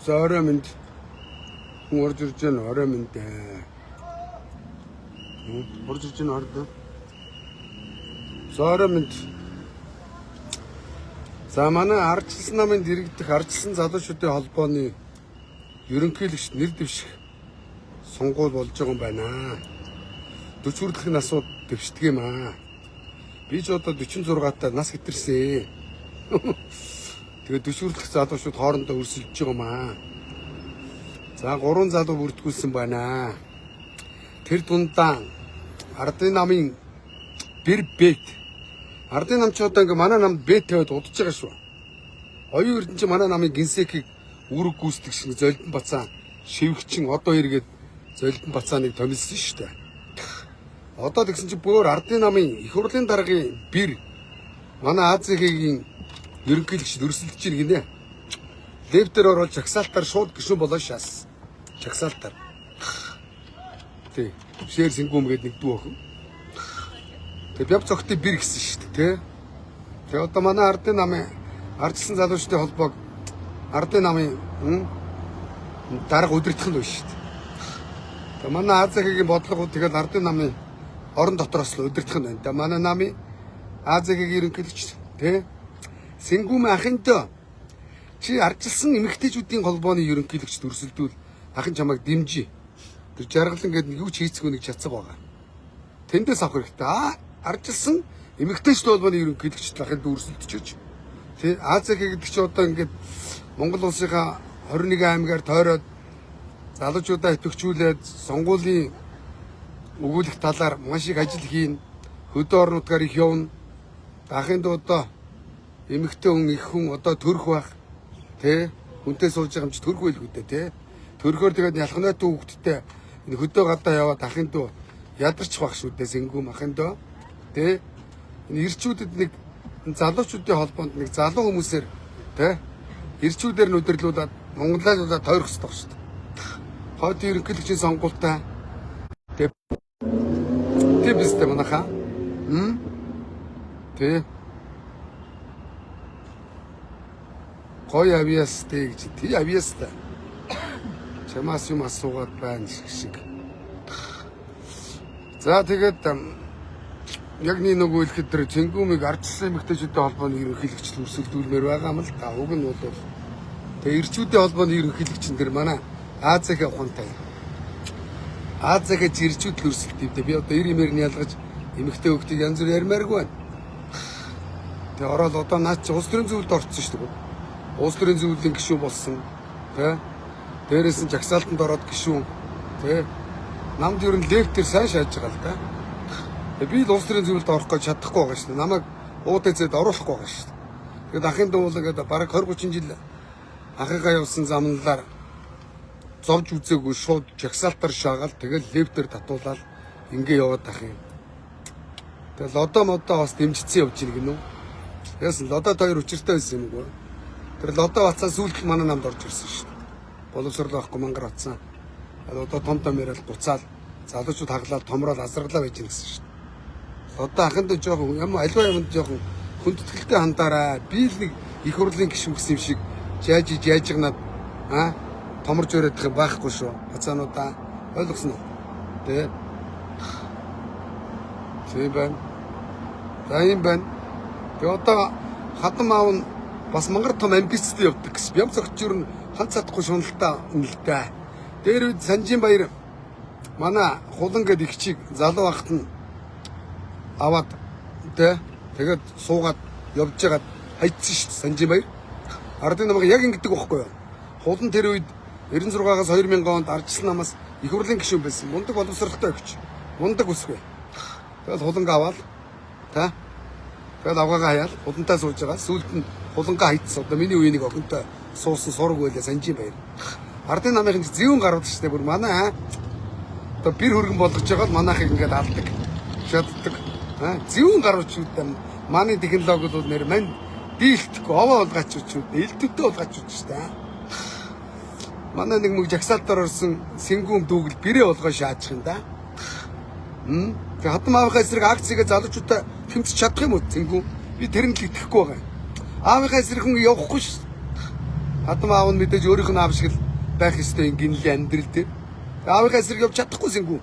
За орой минь хүн орж ирж байна. Орой минь орж ирж байна орой. За орой минь. За манай ардчилсан намын дэргэдэх ардчилсан залуучуудын холбооны ерөнхийлөгч нэр дэвших сонгуул болж байгаа юм байна. 40 хүртэлх насууд дэвшдэг юм аа. Би ч одоо 46 таа нас хэтэрсэн. Тэгээд 40 хүртэлх залуучууд хоорондоо өрсөлдөж байгаа юм аа. За 3 залуу бүртгүүлсэн байна. Тэр дундаа ардын намын бэр бэт. Ардын нам ч одоо ингээ манай намд бэт тавиад удаж байгаа шүү. Оюун эрдэнэ чи манай намын гинсекийг үүрэг гүйцэтгэх шиг Золдон Бацаан шивгчин одоо эргээд Золдон Бацааныг томилсон шүү дээ. Одоо тэгсэн чи бүр ардын намын их хурлын даргын бэр манай АЗХ-ийн ерөнхийлөгчд өрсөлдөж ийн гинэ. Левтер орол чагсаалтаар шууд гишүүн болоо шаас. Чагсаалтаар. Тий. Шээр сингүүм гээд нэг дүү охин. Тэгээ бяв цогтын бэр гэсэн шүү дээ, тий. Тэгээ одоо манай ардын намын ардчилсан залуучдын холбоог ардын намын дарга удирдах нь биш шүү дээ. Тэгээ манай АЗХ-ийн бодлогууд тэгэл ардын намын орон дотроос л удирдах нь байна. Тэгээ манай намын АЗХ-ийн ерөнхийлөгч, тий. Сингүүм ахындаа чи ардчилсан эмэгтэйчүүдийн холбооны ерөнхийлөгчд өрсөлдвөл ахын чамайг дэмжиж. Тэр жаргалан гэдэг юу ч хийцгүй нэг чацаг байгаа. Тэндээс авах хэрэгтэй. Ардчилсан эмэгтэйчүүд холбооны ерөнхийлөгчд ахын өрсөлдөж. Тэ АЗХ гэдэг чи одоо ингээд Монгол улсынхаа 21 аймгаар тойроод залуучуудаа идэвхжүүлээд сонгуулийн өгүүлэх талаар маш их ажил хийн. Хөдөө орнуудаар их явна. Ахын одоо эмэгтэй хүн их хүн одоо төрөх байх. Тэ хүнтэй суулж байгаа юм чи төрөх байлгүй дээ, тэ. Төрөхөөр тэгээд ялхнаатай хүүхдтэй энэ хөдөө гадаа яваад ахын дөө ядарч байх шүү дээ, сингүүм ахын дөө. Тэ энэ ирчүүдэд нэг залуучуудын холбоонд нэг залуу хүмүүсээр тэ ирчүүдээр нь өдөрлүүлээд монголоодаа тойрох хэрэгтэй шүү дээ. Хойд ерөнхийлөгчийн сонгуультай тэ бистэй манаха. Тэ гой авьяастэй гэж тий авьяастай. Чамаас юм асуугаад байна шиг. За тэгээд яг нэг үйлхэд тэр Цэнгүүмийг ардчилсан эмэгтэйчүүдийн холбооны ерөнхийлөгч өрсөлдүүлмээр байгаа юм л да. Уг нь бол тэгээ ирчүүдийн холбооны ерөнхийлөгч нэр манай АЗХ ухаантай. АЗХ ирчүүд л өрсөлдөв. Би одоо ир имээр нь ялгаж эмэгтэй хөлтийг янз бүр ярмааргүй байна. Тэгээ ороод одоо наад чи улс төрийн зөвлөлд орцсон шүү дээ. Улс төрийн зөвлөлийн гишүүн болсон. Тэ. Дээрээс нь жагсаалтанд ороод гишүүн. Тэ. Намд ер нь левтер сайн шааж байгаа л да. Би л улс төрийн зөвлөлд орох гэж чадахгүй байгаа шүү дээ. Намайг УДЗ-д оруулахгүй байгаа шүү дээ. Тэгээд ахын дуулаад бараг 20-30 жил ахыгаа явсан замналаар зовж үзээгүй шууд жагсаалтаар шаагаал тэгэл левтер татуулаад ингээ яваад ах юм. Тэгэл одоо бас дэмжицэн явж ийн гинөө. Яасан лодод хоёр учиртай байсан юм уу? Тэр лодо бацаа сүүлд манай намд орж ирсэн шүү дээ. Боловсрол авахгүй мангар бацаа. Одоо том яриад буцаал залуучууд хаглаад томроод азарглаа байж гин гэсэн шүү дээ. Одоо ахынд жоохон юм альва юмд жоохон хүндэтгэлтэй хандаараа би л нэг их хурлын гишүүн гэсэн юм шиг яаж гнаад томорж өрөдөх юм байхгүй шүү. Бацаануудаа ойлгосноо. Тэ. Тийм байна. За юм байна. Тэгээ одоо хатан аав нь бас мангар том амбицтай явдаг гэсэн. Бям цогчор нь ханц чадахгүй шуналтай үнэлтэй. Дээр үед Санжинбаяр манай хулан гэдэг их чиг залуу ахт нь аваад тэ тэгээд суугаад явж байгаад хайцсан шүү дээ Санжинбаяр. Ардын намайг яг ингэдэг байхгүй юу? Хулан тэр үед 96-аас 2000 онд ардчилсан намаас их хурлын гишүүн байсан. Мундаг боловсролтой өгч. Мундаг үсгүй. Тэгээд хуланг аваад тэ тэгээд авгаагаа хаяал хулантаа сууж байгаа. Сүүлд нь хулангаа хайцсан. Одоо миний үеийг охинтой суусан сураг байлаа Санжинбаяр. Ардын намын зэвүүн гарууд шүү дээ. Бүр манай одоо бэр хөргөн болгож байгаа л манайхыг ингээд алдаг. Шатдаг. Зэвүүн гаруучууд манай технологиуд нэр мань дийлдэхгүй овоо улгаачууд элдвэтэй улгаачууд шүү дээ. Манай нэг мөг жагсаалтаар орсон сингүүм дүүгэл бэрээ болгоо шаачих юм да. Тэгээ хатам аавынхаа эсрэг акцийг залуучуудаа тэмцэж чадах юм уу сингүүм? Би тэр нь л итгэхгүй байгаа. Аавынхаа эсрэг хүн явахгүй шүү. Хатам аав нь мэдээж өөрийнх нь аав шиг л байх ёстой гинэл амьдрал дээр. Аавынхаа эсрэг явж чадахгүй сэнгүү.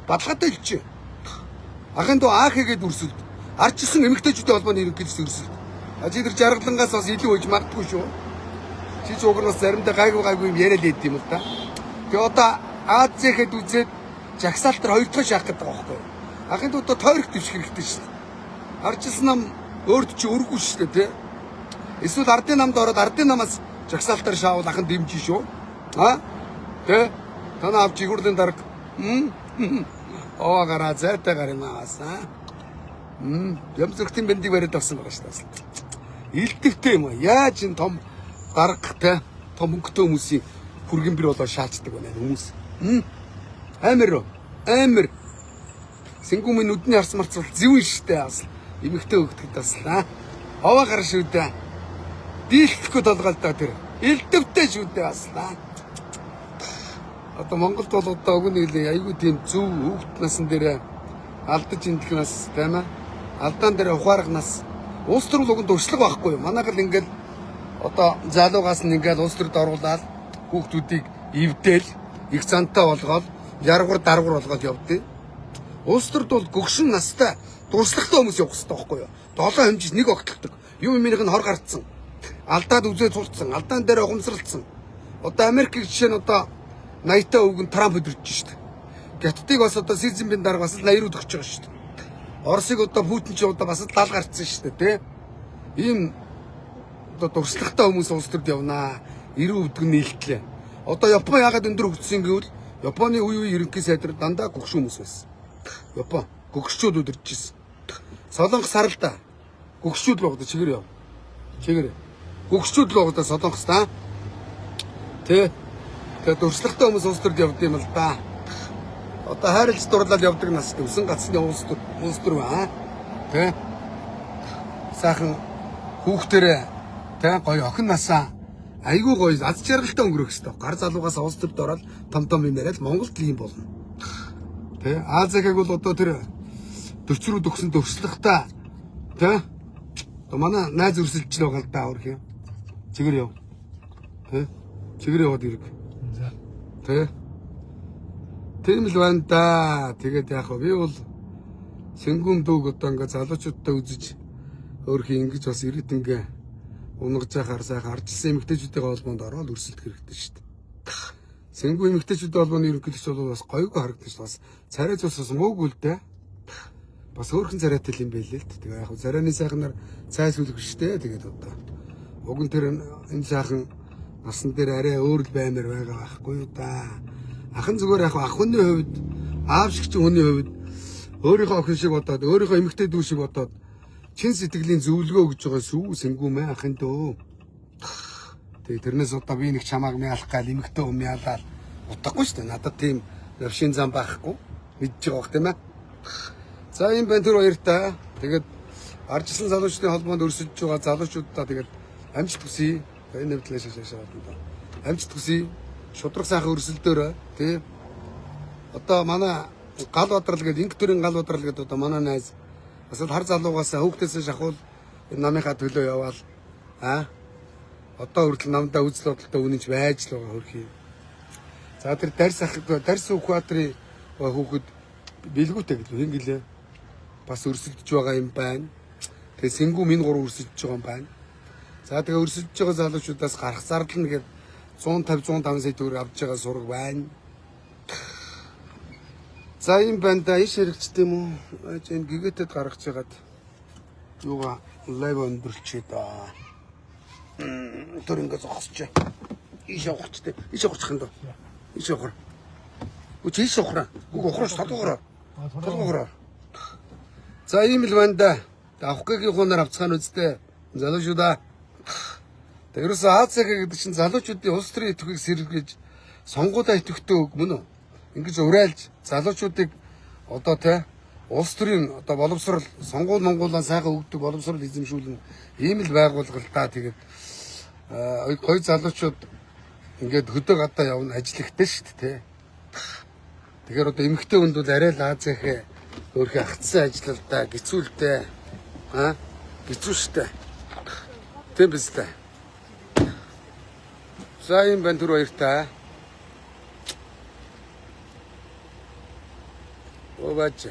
Бадлагатай хэлчих. Ахын дөө аах хийгээд үрсэлд. Арчилсан эмэгтэйчүүдийн холбооны ерөнхийлөгч үрсэлд. Чи тэр жаргалангаас бас илүү үж магадгүй шүү. Чи ч уг нь бас заримдаа гайгүй юм яриад байд юм л да. Тэгээ одоо Азиэхэд үзээд жагсаалтар хоёр дахь шаах гэдэг байгаа байхгүй. Ахын дөө одоо тойрох дэвших хэрэгтэй шүү. Арчилсан нам өөрт чи өргөгүй шүү дээ, тэ. Эсвэл ардын намд ороод ардын намаас жагсаалтар шаавал ахын дэмжиж шүү. Тэ? Танаа авч игүрлийн дарга. Оо гараа зайтай гар юм аасан. Ямзрхтын бэндийг бариад авсан байгаа шүү дээ. Илтгэвтэй юм аа. Яаж энэ том даргатай том өнгөтэй хүмүүсийн хүргэн бэр болоо шаачдаг байна хүмүүс. Амир. Сэнгүүмийн нүдний харс марцвал зөвөн штэ бас. Эмэгтэй өгдөгд бас. Овоо гар шүү дээ. Дийлдэхгүй толгойлдоо тэр. Илтгэвтэй шүү дээ бас. Одоо Монголд бол одоо өгнө гэлээ айгүй тийм зөв хөвгт насан дээр алдаж индэх нас тийм ээ. Алдаан дээр ухааргнаас улс төрөл өгөнд өршлөг байхгүй юу? Манайх л ингээл одоо залуугаас нь ингээл улс төрөд оруулаад хүүхдүүдийг ивдээл их цантаа болгоод яргуур даргуур болгоод явдیں۔ Улс төрд бол гөгшин настай дурслагтай хүмүүс явах хэрэгтэй байхгүй юу? 7 хэмжиж нэг огтлдог. Юм минийх нь хор гарцсан. Алдаад үзээ цулцсан, алдаан дээр ухамсарлцсан. Одоо Америкийн жишээ нь одоо 80-та өвгөн Трамп өдөрч шүү дээ. Гятдыг бас одоо Си Цзиньпин дараа бас 80 өдөрч байгаа шүү дээ. Оросыг одоо Путин ч одоо бас лал гарцсан шүү дээ, тэ. Ийм одоо дурслагтай хүмүүс улс төрд явнаа. 90 өвдөг нийлтлээ. Одоо Япон яагаад өндөр хөгжсөн гэвэл Японы үе ерөнхий сайдар дандаа гөгш хүмүүс байсан. Япон гөгшчүүд өдөрж ирсэн. Солонгос харал та. Гөгшчүүд л байгаа чигээр яв. Чигээр. Гөгшчүүд л байгаа Солонгос та. Тэ. Тэгээд дурслагтай хүмүүс улс төрд явд юм л да. Одоо хайрлж дурлал явдаг нас өсөн гацны улс төр ба. Тэ. Сайхан хүүхдэрээ тэ гоё охин насаа айгүй гоё аз жаргалтай өнгөрөх хэрэгтэй. Гар залуугаас улс төрд ороод том юм яриад Монголд л юм болно. Тэ. Азиаг бол одоо тэр 40 рүү төгсөн төвшлэгтэй тэ. Одоо манай найз өрсөлдөж байгаа л да өөрх юм. Чигээр яв. Тэ. Чигээр яваад ирэг. Тэ. Тийм л байна да. Тэгээд яах вэ? Би бол сэнгүүн дүүг одоо ингээ залуучуудтай үзэж өөрхий ингэж бас ирээд ингээ унгаж яхаар сайхан арчилсан эмэгтэйчүүдийн холбоонд ороод өрсөлдөх хэрэгтэй шүү дээ. Сэнгүүн эмэгтэйчүүдийн холбооны ерөнхийлөгч бол бас гойгүй харагдаж бас царай цус бас муугүй л дээ. Бас өөрхөн царайтай юм байлээ л дээ. Тэгээ яг царайны сайхнаар цай сүлгэх шүү дээ. Тэгээд одоо уг нь тэр энэ сайхан насан дээр арай өөр л баймаар байгаа байхгүй юу да. Ахын зүгээр яг ах хүний хувьд аав шиг ч хүний хувьд өөрийнхөө охин шиг бодоод өөрийнхөө эмэгтэй дүү шиг бодоод чин сэтгэлийн зөвлөгөө өгж байгаа сүү сэнгүүмээ ахын дөө. Тэгээ тэрнээс одоо би нэг чамааг мяалах гал эмэгтэй юм яалаа утгагүй шүү дээ. Надад тийм навшин зам байхгүй мэдж байгаа бох тийм ээ. За юм байна тэр хоёртаа. Тэгээд арчилсан залуучдын холбоонд өрсөлдөж байгаа залуучуудаа тэгээд амжилт хүсье. Энэ нэвтлээ шашаа байна. Амжилт хүсье. Шудраг сайхан өрсөлдөөрөө тий. Одоо манай гал бодрал гэдэг инх төрийн гал бодрал гэдэг одоо манай найз бас хар залуугаас хүүхдээсээ шахуул намынхаа төлөө яваал одоо хүртэл намдаа үзэл бодолтой үнэнч байж л байгаа хөрхий. За тэр дарс ухаатрын хүүхэд бэлгүүтэй гэдэг хин гэлээ бас өрсөлдөж байгаа юм байна. Тэгээ сэнгүү минь 3 өрсөлдөж байгаа юм байна. За тэгээ өрсөлдөж байгаа залуучуудаас гарах зардал нэгээд 150 сая төгрөг авч байгаа сураг байна. За юм байна да иш хэрэгчтэй юм уу? Энэ гэгээтэд гаргаж ягаад юугаа лайв өндөрлчээ да. Тэр ингэ зогсож. Иш явахчтэй. Иш явах юм да. Иш явах. Үгүй иш явах. Үгүй ухраж толгоороо. Толгоороо. За ийм л байна да. Авахгийн хунаар авцгаан үстэй. Залуучуудаа. Тэрээс Азиаг гэдэг чинь залуучуудын улс төрийн идэвхийг сэргээж сонгуулаа идэвхтэй үг мөн үү? Ингэж урайлж залуучуудыг одоо тэ улс төрийн одоо боловсрол сонгуул монгуулаа сайхан өгдөг боловсрол эзэмшүүлнэ. Ийм л байгууллагалдаа тэгээд гоё залуучууд ингээд хөдөө гадаа явна ажиллахтай шүү дээ тэ. Тэгэхээр одоо эмэгтэй хүнд бол арай л Азиахээ өөрхий агцсан ажиллалдаа гизүүлдэ гизүү шүү дээ. Тийм биз дээ. За юм байна түр баяртай. Оо бач.